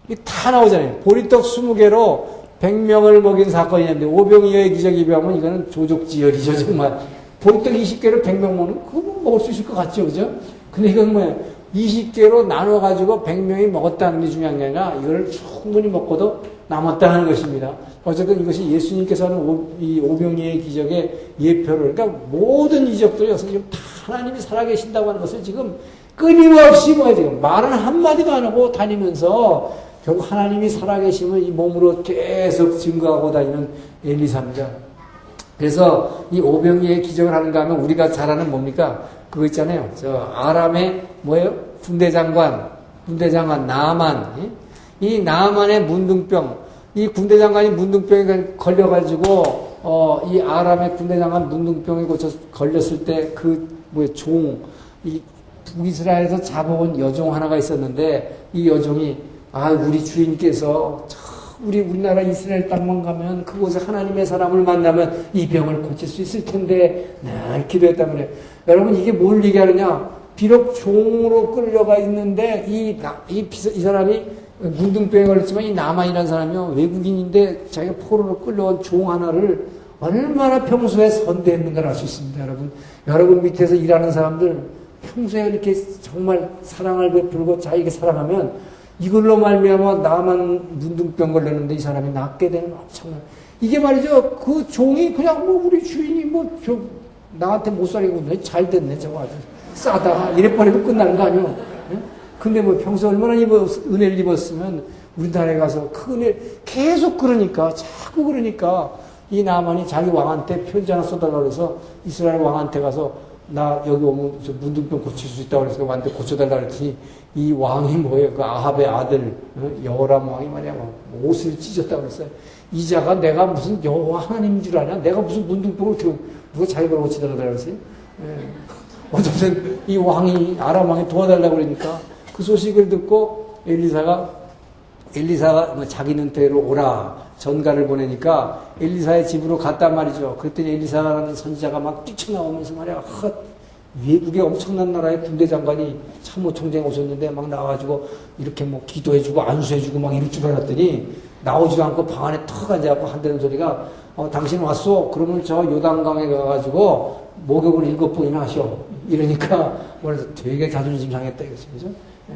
이게 다 나오잖아요. 보리떡 20개로 100명을 먹인 사건이 있는데 오병이어의 기적이 비하면 이거는 조족지혈이죠, 정말. 보리떡 20개로 100명 먹는 그거 뭐 먹을 수 있을 것 같죠, 그죠? 근데 이건 뭐예요? 20개로 나눠가지고 100명이 먹었다는 게 중요한 게 아니라 이걸 충분히 먹고도 남았다는 것입니다. 어쨌든 이것이 예수님께서 하는 이 오병이어의 기적의 예표를, 그러니까 모든 이적들이 지금 다 하나님이 살아계신다고 하는 것을 지금 끊임없이 뭐야, 지금 말은 한마디도 안 하고 다니면서 결국 하나님이 살아계심을 이 몸으로 계속 증거하고 다니는 엘리사입니다. 그래서 이 오병이어의 기적을 하는가 하면 우리가 잘 아는 뭡니까? 그거 있잖아요. 저 아람의 뭐예요? 군대장관 나아만. 이 나아만의 문둥병. 이 군대장관이 문둥병에 걸려가지고 이 아람의 군대장관 문둥병에 걸렸을 때 그 뭐예요? 이 북이스라엘에서 잡아온 여종 하나가 있었는데 이 여종이 우리 주인께서 우리나라 이스라엘 땅만 가면 그곳에 하나님의 사람을 만나면 이 병을 고칠 수 있을 텐데 늘 기도했단 말이에요. 여러분 이게 뭘 얘기하느냐? 비록 종으로 끌려가 있는데 이 사람이 문둥병에 걸렸지만 이 나만이라는 사람이요 외국인인데 자기가 포로로 끌려온 종 하나를 얼마나 평소에 선대했는가를 알 수 있습니다. 여러분 밑에서 일하는 사람들 평소에 이렇게 정말 사랑을 베풀고 자기에게 사랑하면 이걸로 말미암아 나만 문둥병 걸렸는데 이 사람이 낫게 되는 엄청난 이게 말이죠. 그 종이 그냥 뭐 우리 주인이 나한테 못 살게 잘 됐네 저거 아주 싸다 이래 버리면 끝나는 거 아니에요. 근데 뭐 평소 얼마나 은혜를 입었으면 우리나라에 가서 그 은혜 계속 자꾸 그러니까 이 나만이 자기 왕한테 편지 하나 써달라고 해서 이스라엘 왕한테 가서 나 여기 오면 저 문둥병 고칠 수 있다고 그래서 왕한테 고쳐달라고 했더니 이 왕이 뭐예요? 그 아합의 아들 여호람 왕이 말이야 옷을 찢었다고 그랬어요. 이자가 내가 무슨 여호와 하나님인 줄 아냐? 내가 무슨 문둥병을 누가 자기 걸 고쳐달라고 그랬어요? 어쨌든 이 왕이 아람 왕이 도와달라고 그러니까 그 소식을 듣고 엘리사가 자기는 데로 오라 전가를 보내니까 엘리사의 집으로 갔단 말이죠. 그랬더니 엘리사라는 선지자가 막 뛰쳐나오면서 말이야 외국의 엄청난 나라의 군대장관이 참모총장이 오셨는데 막 나와가지고 이렇게 뭐 기도해주고 안수해주고 막 이럴 줄 알았더니 나오지도 않고 방 안에 턱 앉아갖고 한다는 소리가 당신 왔어? 그러면 저 요단강에 가가지고 목욕을 7번이나 하셔. 이러니까 그래서 되게 자존심 상했다 이거죠. 그죠?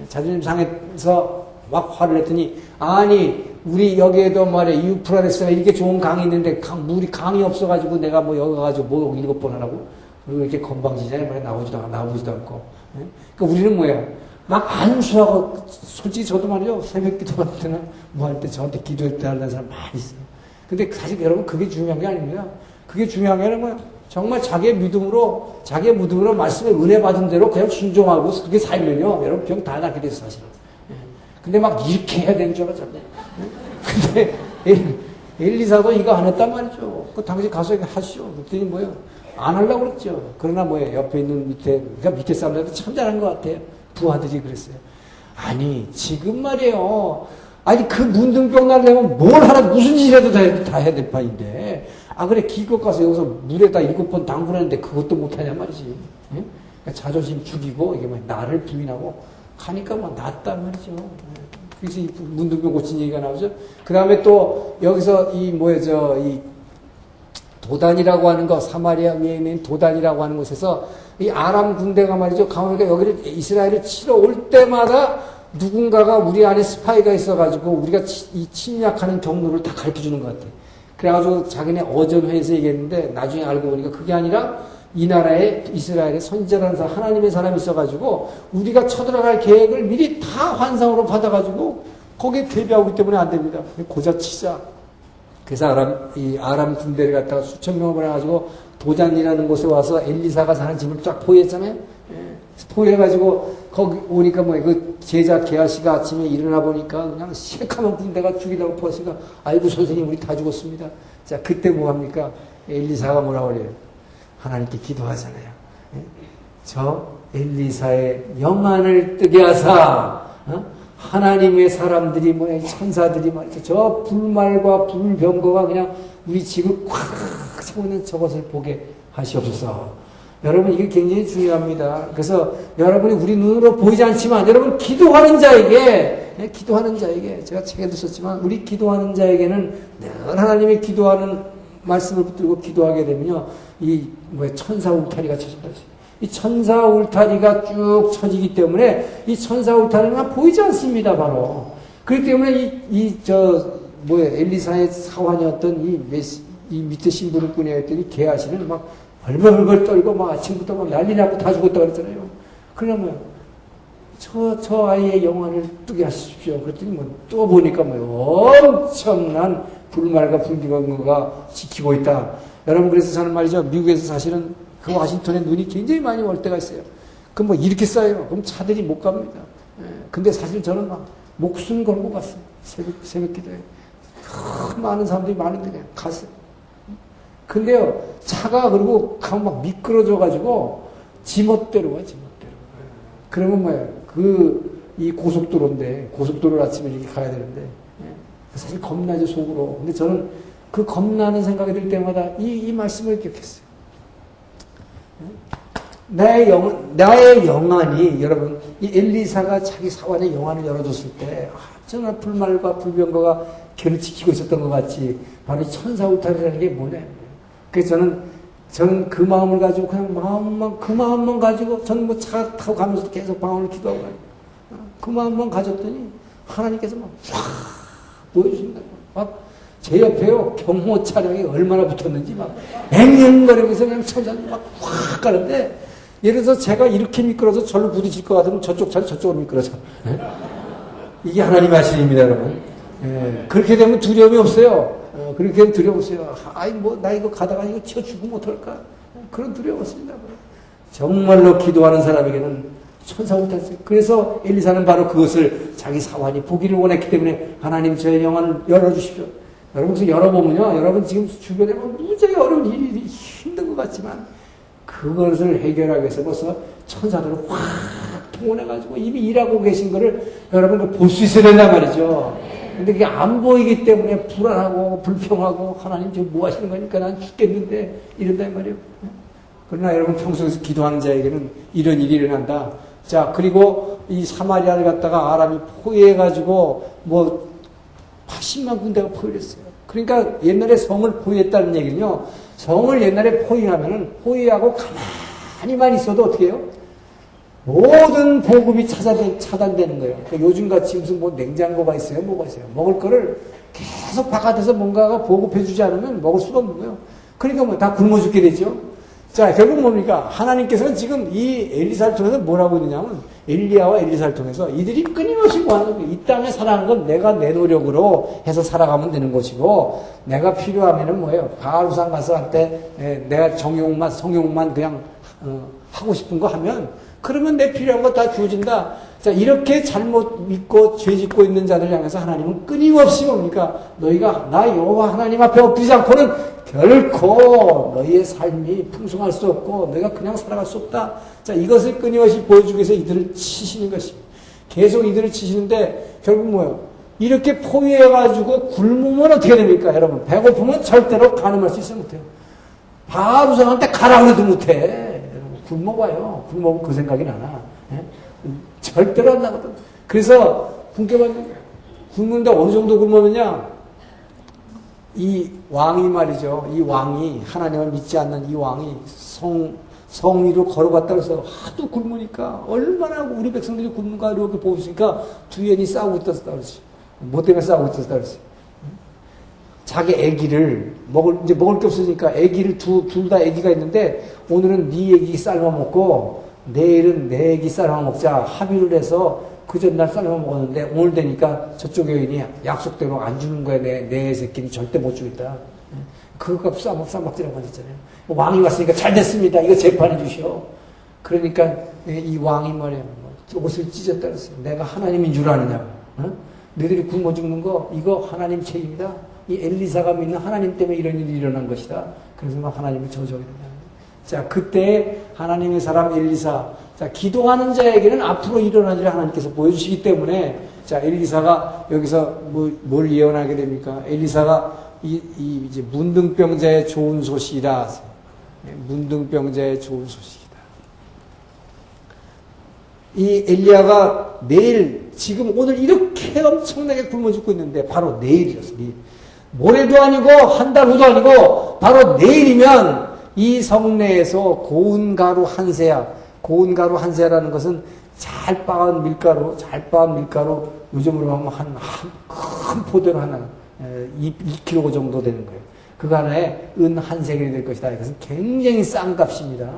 자존심 상해서 막 화를 냈더니 아니 우리 여기에도 말이야 유프라데스가 이렇게 좋은 강이 있는데 강이 없어가지고 내가 뭐 여기 가가지고 목욕 7번 하라고? 그리고 이렇게 건방지잖아요. 말이야 나오지도 않고. 그러니까 우리는 뭐예요? 막 안수하고 솔직히 저도 말이죠. 새벽 기도할 때는 뭐 할 때 저한테 기도했다 하는 사람 많이 있어요. 근데 사실 여러분 그게 중요한 게 아닙니다. 그게 중요한 게 아니라 정말 자기의 믿음으로 말씀에 은혜 받은 대로 그냥 순종하고 그렇게 살면요. 여러분 병 다 낫게 돼서 사실은. 근데 막 이렇게 해야 되는 줄 알았잖아요. 근데 엘리사도 이거 안 했단 말이죠. 그 당시 가서 하시오. 그랬더니 뭐예요? 안 하려고 그랬죠. 그러나 뭐예요? 옆에 있는 그러니까 밑에 사람들도 참 잘한 것 같아요. 부하들이 그랬어요. 아니 지금 말이에요. 아니 그 문둥병 날려면 뭘 하나 무슨 짓이라도 다 해야 될 판인데 그래 기껏 가서 여기서 물에다 7번 담그는데 그것도 못하냐 말이지. 그러니까 자존심 죽이고 이게 나를 부인하고 가니까 낫단 말이죠. 그래서 이 문둥병 고친 얘기가 나오죠. 그 다음에 또 여기서 이 도단이라고 하는 거 사마리아 위에 있는 도단이라고 하는 곳에서 이 아람 군대가 말이죠. 가보니까 여기를 이스라엘을 치러 올 때마다 누군가가 우리 안에 스파이가 있어가지고 우리가 이 침략하는 경로를 다 가르쳐주는 것 같아요. 그래가지고 자기네 어전회에서 얘기했는데 나중에 알고 보니까 그게 아니라 이 나라에 이스라엘에 선지자라는 사람, 하나님의 사람이 있어가지고 우리가 쳐들어갈 계획을 미리 다 환상으로 받아가지고 거기에 대비하고 있기 때문에 안 됩니다. 고자 치자. 그래서 아람 군대를 갖다가 수천 명을 보내가지고 도단이라는 곳에 와서 엘리사가 사는 집을 쫙 포위했잖아요. 포위해가지고 거기 오니까 그 제자 게하시가 아침에 일어나 보니까 그냥 시커먼 군대가 죽이려고 포했으니까 아이고 선생님 우리 다 죽었습니다. 자 그때 뭐 합니까? 엘리사가 뭐라고 그래요? 하나님께 기도하잖아요. 저 엘리사의 영안을 뜨게 하사 하나님의 사람들이 천사들이 말이죠. 저 불말과 불병거가 그냥 우리 집을 꽉 차고 있는 저것을 보게 하시옵소서. 여러분 이게 굉장히 중요합니다. 그래서 여러분이 우리 눈으로 보이지 않지만 여러분 기도하는 자에게 기도하는 자에게, 제가 책에도 썼지만, 우리 기도하는 자에게는 늘 하나님이 기도하는 말씀을 붙들고 기도하게 되면요, 천사 울타리가 쳐진다. 이 천사 울타리가 쭉 쳐지기 때문에, 이 천사 울타리가 보이지 않습니다, 바로. 그렇기 때문에 엘리사의 사환이었던 이 밑에 신부름꾼이었던 이 게하시는 막 벌벌벌 떨고 막 아침부터 막 난리 나고 다 죽었다 그랬잖아요. 그러면 저 아이의 영혼을 뜨게 하십시오. 그랬더니 또 보니까 엄청난 불말과 불기관과 지키고 있다. 여러분, 그래서 저는 말이죠. 미국에서 사실은 그 와싱턴에 눈이 굉장히 많이 올 때가 있어요. 그럼 이렇게 쌓여요. 그럼 차들이 못 갑니다. 근데 사실 저는 막 목숨 걸고 갔어요. 새벽 기도에. 많은 사람들이 많은데 그냥 갔어요. 근데요, 차가 그리고 가면 막 미끄러져가지고 지멋대로 와, 지멋대로. 그러면 이 고속도로인데, 고속도로를 아침에 이렇게 가야 되는데, 사실 겁나죠, 속으로. 근데 저는 그 겁나는 생각이 들 때마다 이 말씀을 기억했어요. 나의 영안이, 여러분, 이 엘리사가 자기 사환의 영안을 열어줬을 때, 정말 불말과 불병거가 걔를 지키고 있었던 것 같이, 바로 이 천사 울타리라는 게 뭐냐. 그래서 저는 그 마음을 가지고, 그냥 그 마음만 가지고, 저는 차 타고 가면서 계속 방언을 기도하고, 그 마음만 가졌더니, 하나님께서 쫙 보여주신다고. 제 옆에요, 경호 차량이 얼마나 붙었는지 앵앵거리면서 그냥 천장이 확 가는데, 예를 들어서 제가 이렇게 미끄러져 절로 부딪힐 것 같으면 저쪽 차는 저쪽으로 미끄러져. 이게 하나님의 하시입니다, 여러분. 그렇게 되면 두려움이 없어요. 그렇게 되면 두려움 없어요. 나 이거 가다가 이거 튀어 죽으면 어떨까? 그런 두려움 없습니다. 정말로 기도하는 사람에게는 천사가 못했어요. 그래서 엘리사는 바로 그것을 자기 사환이 보기를 원했기 때문에 하나님 저의 영혼을 열어주십시오. 여러분, 그래서 열어보면요, 여러분 지금 주변에 무지하게 어려운 일이 힘든 것 같지만, 그것을 해결하기 위해서 벌써 천사들을 확 동원해가지고 이미 일하고 계신 거를 여러분 볼 수 있어야 된단 말이죠. 근데 그게 안 보이기 때문에 불안하고 불평하고, 하나님 지금 뭐 하시는 거니까 난 죽겠는데, 이런단 말이에요. 그러나 여러분 평소에서 기도하는 자에게는 이런 일이 일어난다. 자, 그리고 이 사마리아를 갖다가 아람이 포위해가지고 80만 군대가 포위를 했어요. 그러니까 옛날에 성을 포위했다는 얘기는요, 성을 옛날에 포위하고 가만히만 있어도 어떻게 해요? 모든 보급이 차단되는 거예요. 그러니까 요즘같이 무슨 냉장고가 있어요? 뭐가 있어요? 먹을 거를 계속 바깥에서 뭔가가 보급해주지 않으면 먹을 수가 없는 거예요. 그러니까 다 굶어 죽게 되죠. 자, 결국 뭡니까? 하나님께서는 지금 이 엘리사를 통해서 뭐라고 했느냐면, 엘리야와 엘리사를 통해서 이들이 끊임없이 뭐하는 거예요? 이 땅에 살아가는 건 내가 내 노력으로 해서 살아가면 되는 것이고, 내가 필요하면은 뭐예요? 바알우상 가서 한때 내가 성욕만 그냥 하고 싶은 거 하면, 그러면 내 필요한 거 다 주어진다. 자, 이렇게 잘못 믿고 죄 짓고 있는 자들 향해서 하나님은 끊임없이 뭡니까? 너희가 나 여호와 하나님 앞에 엎드리지 않고는 결코 너희의 삶이 풍성할 수 없고 너희가 그냥 살아갈 수 없다. 자, 이것을 끊임없이 보여주기 위해서 이들을 치시는 것입니다. 계속 이들을 치시는데 결국 뭐예요? 이렇게 포위해가지고 굶으면 어떻게 됩니까? 여러분, 배고프면 절대로 가늠할 수 있어요? 못해요? 바알우상한테 가라 그래도 못해. 굶어봐요. 굶어보면 그 생각이 나나. 절대로 안 나거든. 그래서 굶는데 어느 정도 굶으면요, 이 왕이 말이죠. 이 왕이, 하나님을 믿지 않는 이 왕이 성 위로 걸어갔다 그래서 하도 굶으니까 얼마나 우리 백성들이 굶는가 이렇게 보고 있으니까 두현이 싸우고 있었다 그러지. 뭐 때문에 싸우고 있었다 그러지. 자기 애기를 이제 먹을 게 없으니까 애기를 둘 다 애기가 있는데, 오늘은 네 애기 삶아 먹고 내일은 내 애기 삶아 먹자 합의를 해서 그 전날 삶아 먹었는데, 오늘 되니까 저쪽 여인이 약속대로 안 주는 거야. 내 새끼는 절대 못 주겠다. 그거 쌈박지라고 하셨잖아요. 왕이 왔으니까 잘 됐습니다. 이거 재판해 주시오. 그러니까 이 왕이 말이야, 옷을 찢었다 그랬어요. 내가 하나님인 줄 아느냐? 너희들이 굶어 죽는 거 이거 하나님 책임이다. 이 엘리사가 믿는 하나님 때문에 이런 일이 일어난 것이다. 그래서 막 하나님을 저주하게 된다. 자, 그때 하나님의 사람 엘리사, 자, 기도하는 자에게는 앞으로 일어날 일을 하나님께서 보여주시기 때문에, 자, 엘리사가 여기서 뭘 예언하게 됩니까? 엘리사가 이제 문둥병자의 좋은 소식이라, 문둥병자의 좋은 소식이다. 이 엘리야가 내일, 지금 오늘 이렇게 엄청나게 굶어 죽고 있는데 바로 내일이었어. 내일. 모레도 아니고 한 달 후도 아니고 바로 내일이면 이 성내에서 고운 가루 한 세야. 고운 가루 한 세라는 것은 잘 빻은 밀가루, 요즘으로 하면 큰 포대로 하나 2kg 정도 되는 거예요. 그거 하나에 은 한 세겔이 될 것이다. 이것은 굉장히 싼 값입니다.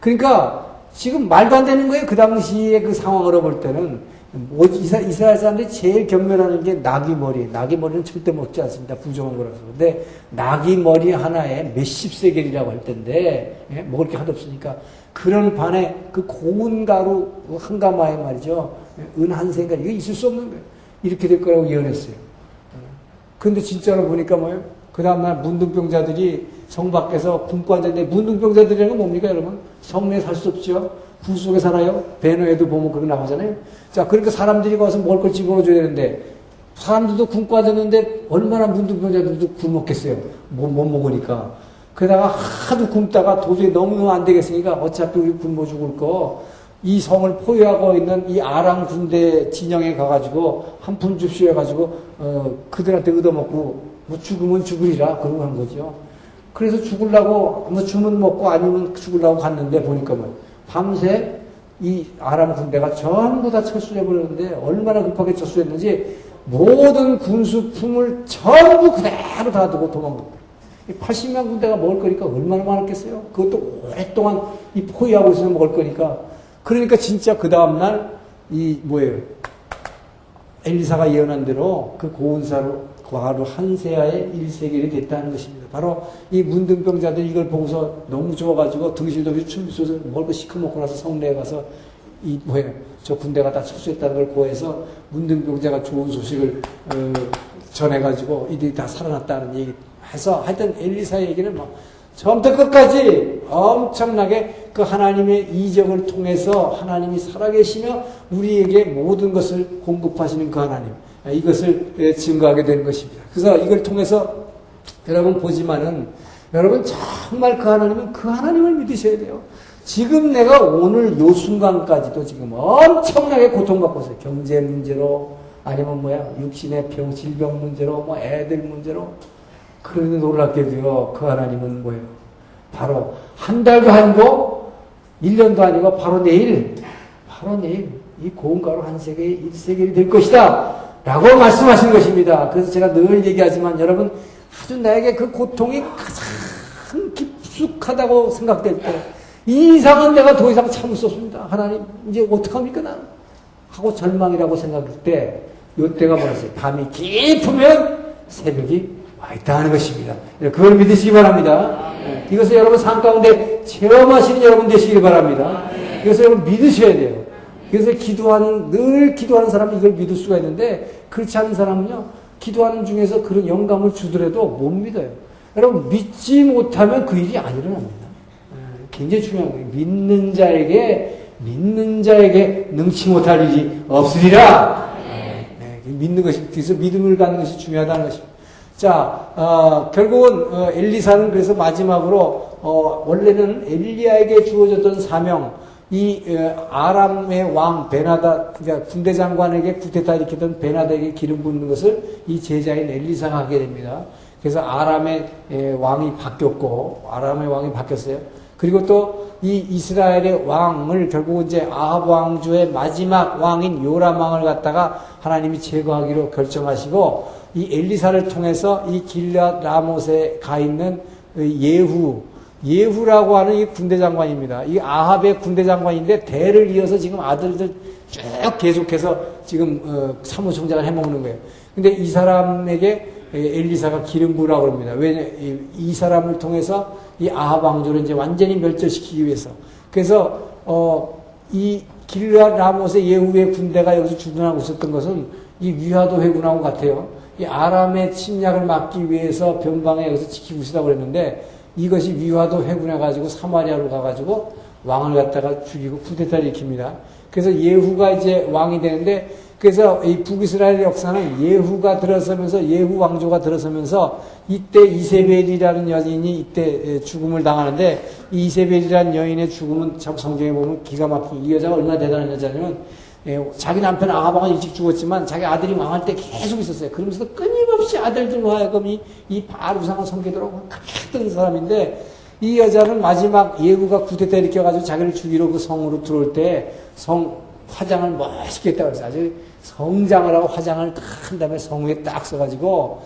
그러니까 지금 말도 안 되는 거예요. 그 당시에 그 상황으로 볼 때는 이스라엘 사람들이 제일 경멸하는 게 나귀 머리. 나귀 머리는 절대 먹지 않습니다. 부정한 거라서. 근데 나귀 머리 하나에 몇십 세겔이라고 할 텐데 먹을 게 하도 없으니까 그런 반에 그 고운 가루 한 가마에 말이죠. 은 한 세겔 이거 있을 수 없는 거예요. 이렇게 될 거라고 예언했어요. 그런데 진짜로 보니까 뭐예요? 그 다음날 문둥병자들이 성 밖에서 굶고 앉았는데, 문둥병자들이라는 건 뭡니까, 여러분? 성내에 살 수 없죠? 굴 속에 살아요? 배너에도 보면 그런 거 나오잖아요? 자, 그러니까 사람들이 가서 먹을 걸 집어넣어줘야 되는데, 사람들도 굶고 앉았는데, 얼마나 문둥병자들도 굶었겠어요? 못 먹으니까. 그러다가 하도 굶다가 도저히 너무 안 되겠으니까, 어차피 우리 굶어 죽을 거, 이 성을 포위하고 있는 이 아람 군대 진영에 가가지고, 한 푼 줍쇼 해가지고, 그들한테 얻어먹고, 뭐 죽으면 죽으리라 그러고 한 거죠. 그래서 죽으려고 뭐 주문 먹고 아니면 죽으려고 갔는데 보니까 뭐 밤새 이 아람 군대가 전부 다 철수해 버렸는데 얼마나 급하게 철수했는지 모든 군수품을 전부 그대로 다 두고 도망갔다. 80만 군대가 먹을 거니까 얼마나 많았겠어요. 그것도 오랫동안 이 포위하고 있으면 먹을 거니까. 그러니까 진짜 그 다음날 이 뭐예요? 엘리사가 예언한 대로 그 고운사로 과로 한 세아의 1세겔이 됐다는 것입니다. 바로 이 문둥병자들이 이걸 보고서 너무 좋아가지고 등실등실 춤을 춰서 먹을 거 시커멓고 나서 성내에 가서 이 뭐예요? 저 군대가 다 철수했다는 걸 고해서 문둥병자가 좋은 소식을 전해가지고 이들이 다 살아났다는 얘기 해서 하여튼 엘리사의 얘기는 뭐 처음부터 끝까지 엄청나게 그 하나님의 이적을 통해서 하나님이 살아계시며 우리에게 모든 것을 공급하시는 그 하나님, 이것을 증거하게 되는 것입니다. 그래서 이걸 통해서 여러분 보지만은 여러분 정말 그 하나님은 그 하나님을 믿으셔야 돼요. 지금 내가 오늘 요 순간까지도 지금 엄청나게 고통받고 있어요. 경제 문제로 아니면 육신의 질병 문제로 뭐 애들 문제로. 그런데 놀랍게도요, 그 하나님은 뭐예요? 바로 한 달도 아니고 1년도 아니고 바로 내일 이 고운 가루 한 세겔이 1세겔이 될 것이다 라고 말씀하신 것입니다. 그래서 제가 늘 얘기하지만 여러분 아주 나에게 그 고통이 가장 깊숙하다고 생각될 때 이 이상은 내가 더 이상 참을 수 없습니다. 하나님 이제 어떡합니까 나는? 하고 절망이라고 생각할 때 요때가 뭐였어요? 밤이 깊으면 새벽이 와 있다는 것입니다. 그걸 믿으시기 바랍니다. 이것을 여러분 삶 가운데 체험하시는 여러분 되시기 바랍니다. 이것을 여러분 믿으셔야 돼요. 그래서 늘 기도하는 사람은 이걸 믿을 수가 있는데, 그렇지 않은 사람은요, 기도하는 중에서 그런 영감을 주더라도 못 믿어요. 여러분, 믿지 못하면 그 일이 안 일어납니다. 굉장히 중요한 거예요. 믿는 자에게 능치 못할 일이 없으리라. 믿는 것이, 그래서 믿음을 갖는 것이 중요하다는 것입니다. 자, 결국은, 엘리사는 그래서 마지막으로, 원래는 엘리야에게 주어졌던 사명, 이 아람의 왕 베나다, 그러니까 군대 장관에게 쿠데타 일으켰던 베나다에게 기름 붓는 것을 이 제자인 엘리사가 하게 됩니다. 그래서 아람의 왕이 바뀌었어요. 그리고 또 이 이스라엘의 왕을 결국 이제 아합 왕조의 마지막 왕인 요람 왕을 갖다가 하나님이 제거하기로 결정하시고, 이 엘리사를 통해서 이 길앗 라못에 가 있는 예후라고 하는 이 군대 장관입니다. 이 아합의 군대 장관인데 대를 이어서 지금 아들들 쭉 계속해서 지금 사무총장을 해먹는 거예요. 근데 이 사람에게 엘리사가 기름 부으라고 합니다. 왜냐, 이 사람을 통해서 이 아합 왕조를 이제 완전히 멸절시키기 위해서. 그래서 이 길앗 라못의 예후의 군대가 여기서 주둔하고 있었던 것은 이 위화도 회군하고 같아요. 이 아람의 침략을 막기 위해서 변방에 여기서 지키고 있다고 그랬는데, 이것이 위화도 회군해가지고 사마리아로 가가지고 왕을 갖다가 죽이고 쿠데타를 일으킵니다. 그래서 예후가 이제 왕이 되는데, 그래서 이 북이스라엘 역사는 예후가 들어서면서, 예후 왕조가 들어서면서 이때 이세벨이라는 여인이 이때 죽음을 당하는데, 이 이세벨이라는 여인의 죽음은 참 성경에 보면 기가 막힌, 이 여자가 얼마나 대단한 여자냐면, 자기 남편 아하방은 일찍 죽었지만 자기 아들이 왕할 때 계속 있었어요. 그러면서 끊임없이 아들들로 하여금 이 바알 우상을 섬기도록 했던 사람인데, 이 여자는 마지막 예후가 쿠데타 일으켜가지고 자기를 죽이러 그 성으로 들어올 때 화장을 멋있게 했다고 그랬어요. 아주 성장을 하고 화장을 딱 한 다음에 성 위에 딱 써가지고,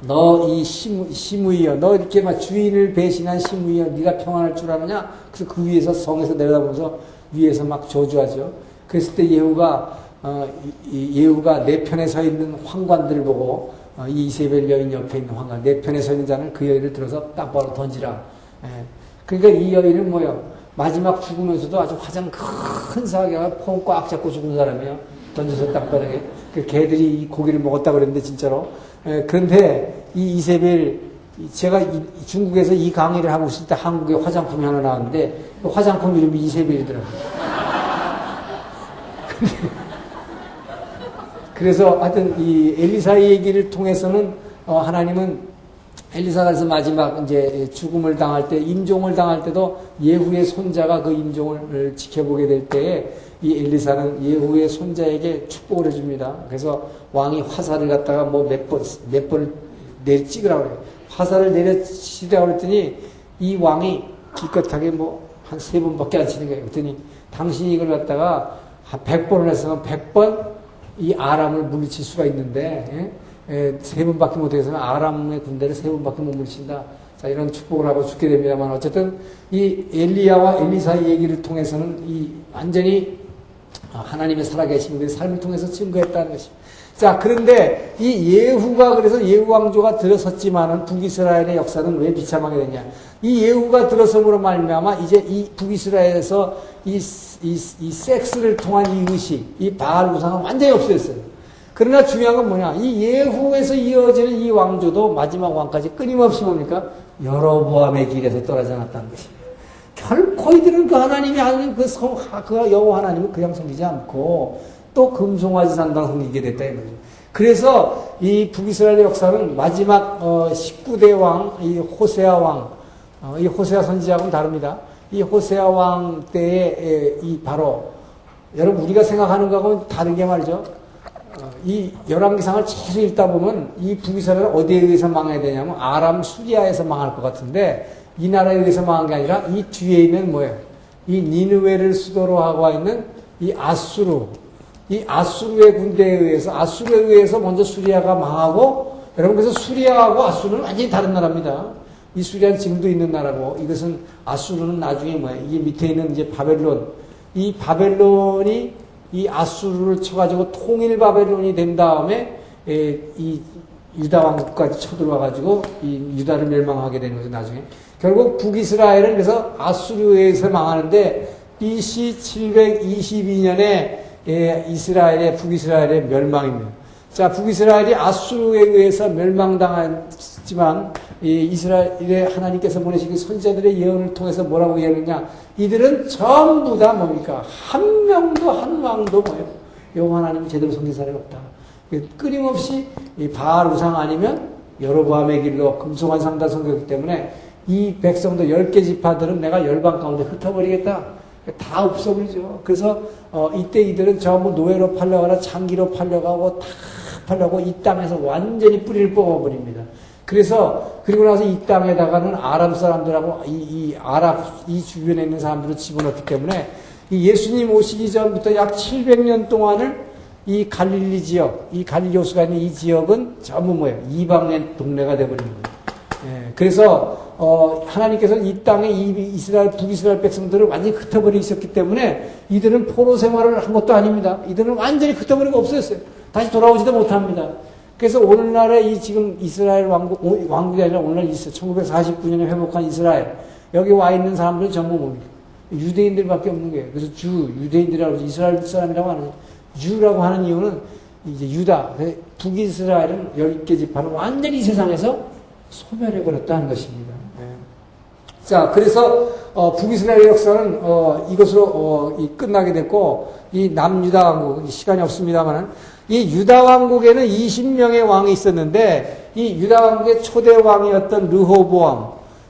너 이 시므이여, 너 이렇게 막 주인을 배신한 시므이여, 네가 평안할 줄 아느냐? 그래서 그 위에서 성에서 내려다보면서 위에서 막 저주하죠. 그랬을 때 예후가 내 편에 서 있는 황관들을 보고, 이 이세벨 여인 옆에 있는 황관, 내 편에 서 있는 자는 그 여인을 들어서 땅바로 던지라. 그러니까 이 여인은 마지막 죽으면서도 아주 화장 큰 사하게가 폼 꽉 잡고 죽은 사람이에요. 던져서 땅바닥에. 그 개들이 이 고기를 먹었다고 그랬는데, 진짜로. 그런데 이 이세벨, 제가 중국에서 이 강의를 하고 있을 때 한국에 화장품이 하나 나왔는데, 그 화장품 이름이 이세벨이더라고요. 그래서 하여튼 이 엘리사의 얘기를 통해서는 하나님은 엘리사가 그래서 마지막 이제 죽음을 당할 때, 임종을 당할 때도 예후의 손자가 그 임종을 지켜보게 될 때에 이 엘리사는 예후의 손자에게 축복을 해줍니다. 그래서 왕이 화살을 갖다가 몇 번을 내리 찍으라고 그래요. 화살을 내려치라고 그랬더니 이 왕이 기껏하게 한 3번밖에 안 치는 거예요. 그랬더니 당신이 이걸 갖다가 한 100번을 했으면 100번 이 아람을 물리칠 수가 있는데, 3번밖에 못해서는 아람의 군대를 3번밖에 못 물리친다. 자, 이런 축복을 하고 죽게 됩니다만, 어쨌든 이 엘리야와 엘리사의 얘기를 통해서는 이 완전히 하나님의 살아계심의 삶을 통해서 증거했다는 것입니다. 자, 그런데 이 예후가, 그래서 예후 왕조가 들어섰지만은 북이스라엘의 역사는 왜 비참하게 됐냐? 이 예후가 들어섬으로 말미암아 이제 이 북이스라엘에서 이 섹스를 통한 이 의식, 이 바알 우상은 완전히 없어졌어요. 그러나 중요한 건 뭐냐? 이 예후에서 이어지는 이 왕조도 마지막 왕까지 끊임없이 뭡니까? 여로보암의 길에서 떨어져 놨다는 것입니다. 결코 이들은 그 하나님이 하는 그 여호와 하나님을 그냥 섬기지 않고 또 금송아지 산당 섬기게 됐다 이 거죠. 그래서 이 북이스라엘의 역사는 마지막 19대 왕, 이 호세아 왕, 이 호세아 선지자하고는 다릅니다. 이 호세아 왕 때에 바로 여러분 우리가 생각하는 거하고는 다르게 말이죠. 이 열왕기상을 계속 읽다 보면 이 북이스라엘은 어디에 의해서 망해야 되냐면 아람 수리아에서 망할 것 같은데, 이 나라에 의해서 망한 게 아니라 이 뒤에 있는 뭐예요? 이 니느웨를 수도로 하고 있는 이 아수르, 이 아수르의 군대에 의해서, 아수르에 의해서 먼저 수리아가 망하고, 여러분 그래서 수리아하고 아수르는 완전히 다른 나라입니다. 이 수리아는 지금도 있는 나라고, 이것은 아수르는 나중에 뭐예요? 이게 밑에 있는 이제 바벨론, 이 바벨론이 이 아수르를 쳐가지고 통일 바벨론이 된 다음에 이 유다 왕국까지 쳐들어와가지고 이 유다를 멸망하게 되는 거죠. 나중에 결국 북이스라엘은 그래서 아수르에서 망하는데 BC 722년에 북이스라엘의 멸망입니다. 자, 북이스라엘이 아수르에 의해서 멸망당했지만 이스라엘의 하나님께서 보내신 선지자들의 예언을 통해서 뭐라고 얘기하느냐? 이들은 전부 다 뭡니까? 한 명도 한 왕도 뭐예요? 여호와 하나님 제대로 섬긴 사람이 없다. 끊임없이 이 바알 우상 아니면 여로보암의 길로 금송아지 상단 섬겼기 때문에 이 백성도 10개 지파들은 내가 열방 가운데 흩어버리겠다. 다 없어버리죠. 그래서 이때 이들은 전부 노예로 팔려가거나 장기로 팔려가고 다 팔려고 이 땅에서 완전히 뿌리를 뽑아버립니다. 그래서 그리고 나서 이 땅에다가는 아람 사람들하고 이 주변에 있는 사람들을 집어넣기 때문에 이 예수님 오시기 전부터 약 700년 동안을 이 갈릴리 지역, 이 갈릴리 호수가 있는 이 지역은 전부 뭐예요? 이방의 동네가 되어버린 거예요. 그래서 하나님께서 이 땅에 북이스라엘 백성들을 완전히 흩어버리고 있었기 때문에 이들은 포로 생활을 한 것도 아닙니다. 이들은 완전히 흩어버리고 없어졌어요. 다시 돌아오지도 못합니다. 그래서 오늘날의 지금 이스라엘 왕국이 아니라 오늘날 1949년에 회복한 이스라엘, 여기 와 있는 사람들은 전부 뭡니까? 유대인들밖에 없는 거예요. 그래서 유대인들이라고 이스라엘 사람이라고 하는, 유라고 하는 이유는 이제 유다, 북이스라엘은 10개 지파는 완전히 이 세상에서 소멸해버렸다는 것입니다. 자, 그래서 북이스라엘의 역사는 이것으로 끝나게 됐고, 이 남유다 왕국, 시간이 없습니다만은, 이 유다 왕국에는 20명의 왕이 있었는데, 이 유다 왕국의 초대 왕이었던 르호보암,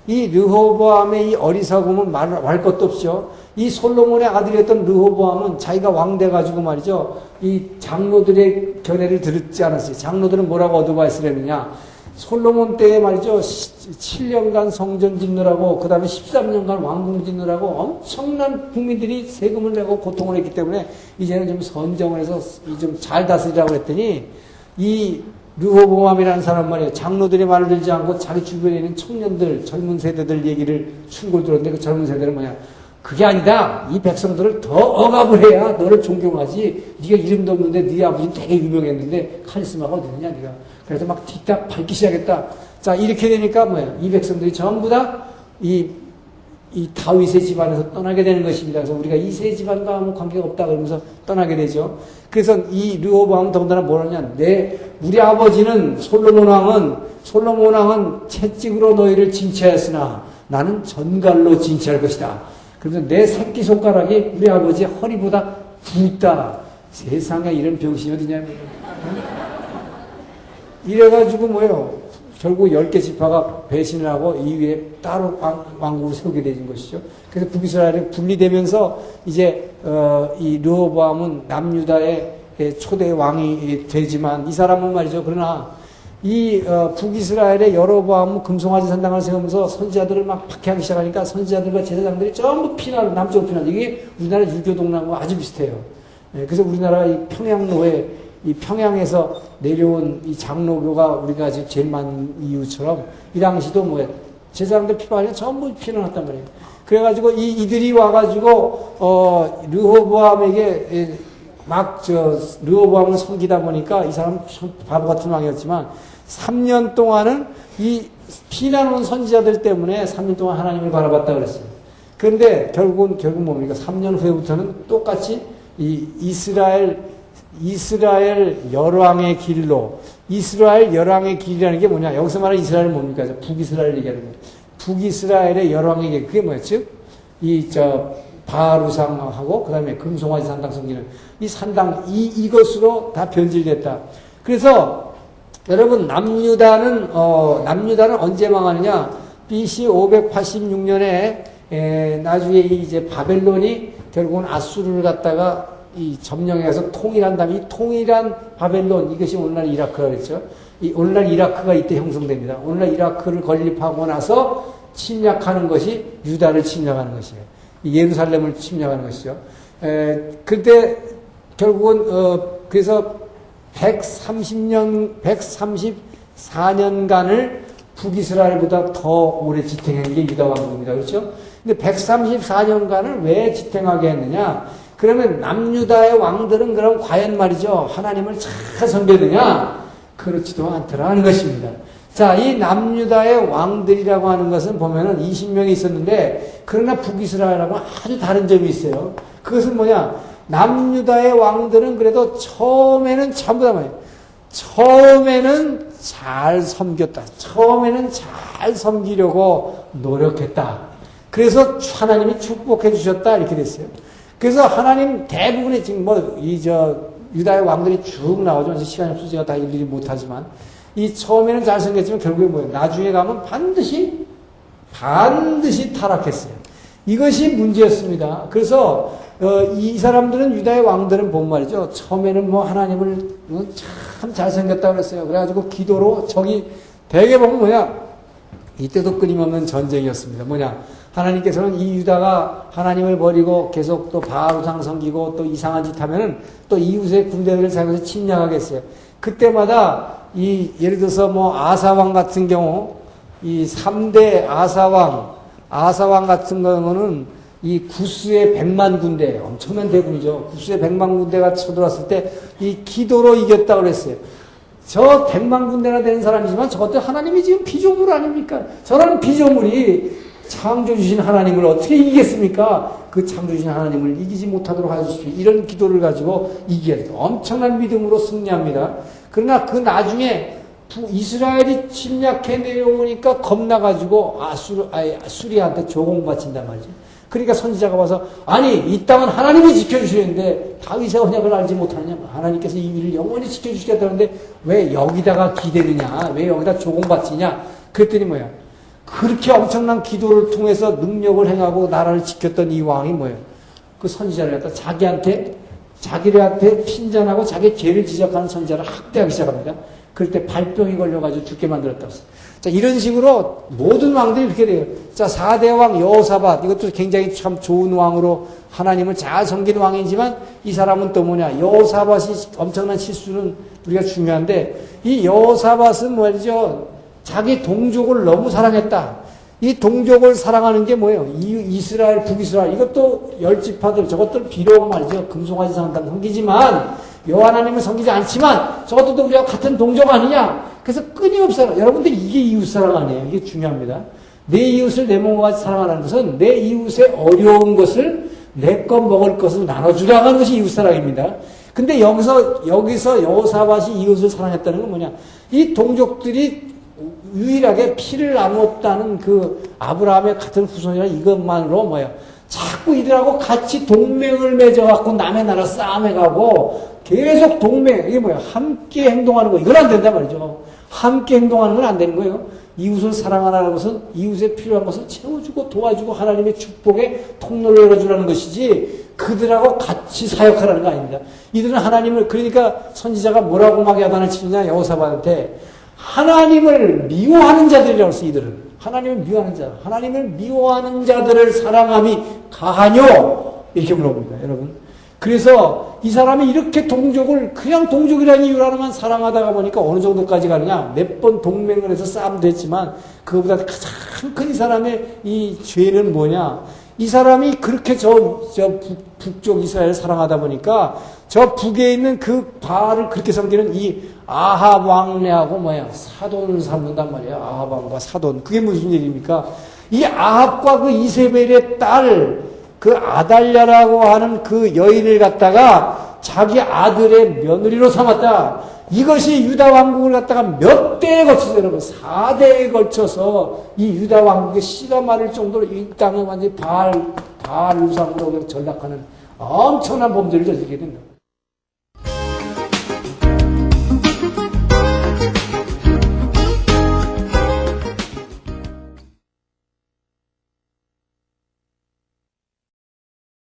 이 르호보암의 이 어리석음은 말 것도 없죠. 이 솔로몬의 아들이었던 르호보암은 자기가 왕 돼가지고 말이죠, 이 장로들의 견해를 들었지 않았어요. 장로들은 뭐라고 어드바이스를 했느냐. 솔로몬 때에 말이죠, 7년간 성전 짓느라고, 그 다음에 13년간 왕궁 짓느라고 엄청난 국민들이 세금을 내고 고통을 했기 때문에 이제는 좀 선정을 해서 좀 잘 다스리라고 했더니, 이 르호보암이라는 사람 말이에요. 장로들의 말을 들지 않고 자기 주변에 있는 청년들, 젊은 세대들 얘기를 충고를 들었는데, 그 젊은 세대는 뭐냐. 그게 아니다. 이 백성들을 더 억압을 해야 너를 존경하지. 네가 이름도 없는데 네 아버지는 되게 유명했는데 카리스마가 어디 있느냐 네가. 그래서 막 틱탁 밟기 시작했다. 자, 이렇게 되니까 뭐예요? 이 백성들이 전부 다 이 다윗의 집안에서 떠나게 되는 것입니다. 그래서 우리가 이 세 집안과 아무 관계가 없다 그러면서 떠나게 되죠. 그래서 이 르호보암은 더군다나 뭐라냐. 우리 아버지는 솔로몬 왕은 채찍으로 너희를 진치하였으나 나는 전갈로 진치할 것이다. 그래서 내 새끼손가락이 우리 아버지의 허리보다 굵다. 세상에 이런 병신이 어디냐. 이래가지고 뭐예요. 결국 10개 지파가 배신을 하고 이 위에 따로 왕국을 세우게 되는 것이죠. 그래서 북이스라엘이 분리되면서 이제 이 르호보암은 남유다의 초대 왕이 되지만 이 사람은 말이죠. 그러나 이 북이스라엘의 여로보암은 금송아지 산당을 세우면서 선지자들을 막 박해하기 시작하니까 선지자들과 제사장들이 전부 피난을 남쪽으로 피난. 이게 우리나라 유교동락과 아주 비슷해요. 그래서 우리나라 이 평양로에 이 평양에서 내려온 이 장로교가 우리가 지금 제일 많은 이유처럼 이 당시도 뭐예요? 제사장들 피반에 전부 피난했단 말이에요. 그래가지고 이들이 와가지고 르호보암에게 르호보암을 섬기다 보니까 이 사람 바보 같은 왕이었지만 3년 동안은 이 피난 온 선지자들 때문에 3년 동안 하나님을 바라봤다 그랬어요. 그런데 결국 뭡니까? 3년 후에부터는 똑같이 이 이스라엘 열왕의 길로, 이스라엘 열왕의 길이라는 게 뭐냐? 여기서 말하는 이스라엘은 뭡니까? 북이스라엘 얘기하는 거예요. 북이스라엘의 열왕의 길, 그게 뭐야? 즉, 바루상하고, 그 다음에 금송아지 산당 섬기는 이 산당, 이것으로 다 변질됐다. 그래서, 여러분, 남유다는 언제 망하느냐? BC 586년에, 나중에 이제 바벨론이 결국은 아수르를 갖다가 이 점령해서 통일한 다음에 이 통일한 바벨론, 이것이 오늘날 이라크라 그랬죠. 이 오늘날 이라크가 이때 형성됩니다. 오늘날 이라크를 건립하고 나서 침략하는 것이 유다를 침략하는 것이에요. 예루살렘을 침략하는 것이죠. 그때 결국은 그래서 134년간을 북이스라엘보다 더 오래 지탱한 게 유다 왕국입니다. 그렇죠? 근데 134년간을 왜 지탱하게 했느냐? 그러면 남유다의 왕들은 그럼 과연 말이죠. 하나님을 잘 섬겼느냐? 그렇지도 않더라 하는 것입니다. 자, 이 남유다의 왕들이라고 하는 것은 보면은 20명이 있었는데, 그러나 북이스라엘하고는 아주 다른 점이 있어요. 그것은 뭐냐? 남유다의 왕들은 그래도 처음에는 전부 다 뭐예요? 처음에는 잘 섬겼다. 처음에는 잘 섬기려고 노력했다. 그래서 하나님이 축복해 주셨다. 이렇게 됐어요. 그래서 하나님 대부분의 지금 유다의 왕들이 쭉 나오죠. 시간이 없어서 제가 다 일일이 못하지만. 이 처음에는 잘 생겼지만 결국에 뭐예요? 나중에 가면 반드시 타락했어요. 이것이 문제였습니다. 그래서, 이 사람들은, 유다의 왕들은 본 말이죠. 처음에는 뭐 하나님을 참 잘생겼다고 그랬어요. 그래가지고 기도로 대개 보면 뭐야? 이때도 끊임없는 전쟁이었습니다. 뭐냐? 하나님께서는 이 유다가 하나님을 버리고 계속 또 바알우상 섬기고 또 이상한 짓 하면은 또 이웃의 군대들을 사용해서 침략하겠어요. 그때마다 예를 들어서 뭐 아사왕 같은 경우 이 3대 아사왕 같은 경우는 이 구스의 100만 군대, 엄청난 대군이죠. 구스의 100만 군대가 쳐들어왔을 때 이 기도로 이겼다고 그랬어요. 저 100만 군대나 되는 사람이지만 저것도 하나님이 지금 피조물 아닙니까? 저라는 피조물이 창조주신 하나님을 어떻게 이기겠습니까? 그 창조주신 하나님을 이기지 못하도록 하십시오. 이런 기도를 가지고 이겨야 돼요. 엄청난 믿음으로 승리합니다. 그러나 그 나중에 이스라엘이 침략해 내려오니까 겁나가지고 수리한테 조공 바친단 말이죠. 그러니까 선지자가 와서 아니 이 땅은 하나님이 지켜주시는데 다윗의 언약을 알지 못하느냐. 하나님께서 이 일을 영원히 지켜주시겠다는데 왜 여기다가 기대느냐. 왜 여기다 조공 바치냐. 그랬더니 뭐야. 그렇게 엄청난 기도를 통해서 능력을 행하고 나라를 지켰던 이 왕이 뭐예요. 그 선지자를 갖다 자기들한테 핀잔하고 자기 죄를 지적하는 선지자를 학대하기 시작합니다. 그럴 때 발병이 걸려가지고 죽게 만들었다고 했어요. 자, 이런 식으로 모든 왕들이 이렇게 돼요. 자, 4대 왕 여호사밧. 이것도 굉장히 참 좋은 왕으로 하나님을 잘 섬긴 왕이지만 이 사람은 또 뭐냐. 여호사밧이 엄청난 실수는 우리가 중요한데 이 여호사밧은 뭐죠. 자기 동족을 너무 사랑했다. 이 동족을 사랑하는 게 뭐예요? 이스라엘, 북이스라엘. 이것도 10지파들, 저것들 비록 말이죠. 금송아지 상당 섬기지만, 여호와하나님을 섬기지 않지만, 저것들도 우리와 같은 동족 아니냐? 그래서 끊임없이 사랑. 여러분들 이게 이웃사랑 아니에요. 이게 중요합니다. 내 이웃을 내 몸과 같이 사랑하는 것은 내 이웃의 어려운 것을 내 것 먹을 것을 나눠주라고 하는 것이 이웃사랑입니다. 근데 여기서 여호사밧이 이웃을 사랑했다는 건 뭐냐? 이 동족들이 유일하게 피를 나눴다는 그 아브라함의 같은 후손이라 이것만으로 뭐예요? 자꾸 이들하고 같이 동맹을 맺어갖고 남의 나라 싸움해가고 계속 동맹, 이게 뭐야? 함께 행동하는 거. 이건 안 된단 말이죠. 함께 행동하는 건 안 되는 거예요. 이웃을 사랑하라는 것은 이웃에 필요한 것을 채워주고 도와주고 하나님의 축복의 통로를 열어주라는 것이지 그들하고 같이 사역하라는 거 아닙니다. 이들은 하나님을, 그러니까 선지자가 뭐라고 막 야단을 치느냐, 여호사밧한테. 하나님을 미워하는 자들이라고 했어요, 이들은. 하나님을 미워하는 자. 하나님을 미워하는 자들을 사랑함이 가하뇨? 이렇게 물어봅니다, 여러분. 그래서 이 사람이 이렇게 동족을, 그냥 동족이라는 이유로 하나만 사랑하다가 보니까 어느 정도까지 가느냐. 몇 번 동맹을 해서 싸움도 했지만, 그거보다 가장 큰 이 사람의 이 죄는 뭐냐. 이 사람이 그렇게 북쪽 이스라엘을 사랑하다 보니까 저 북에 있는 그 바알을 그렇게 섬기는 이 아합 왕래하고 뭐야 사돈을 삼는단 말이야. 아합 왕과 사돈. 그게 무슨 얘기입니까? 이 아합과 그 이세벨의 딸 그 아달랴라고 하는 그 여인을 갖다가 자기 아들의 며느리로 삼았다. 이것이 유다 왕국을 갖다가 몇 대에 걸쳐서 여러분 4대에 걸쳐서 이 유다 왕국의 씨가 마를 정도로 이 땅을 완전히 바알 우상으로 전락하는 엄청난 범죄를 저지르게 된다.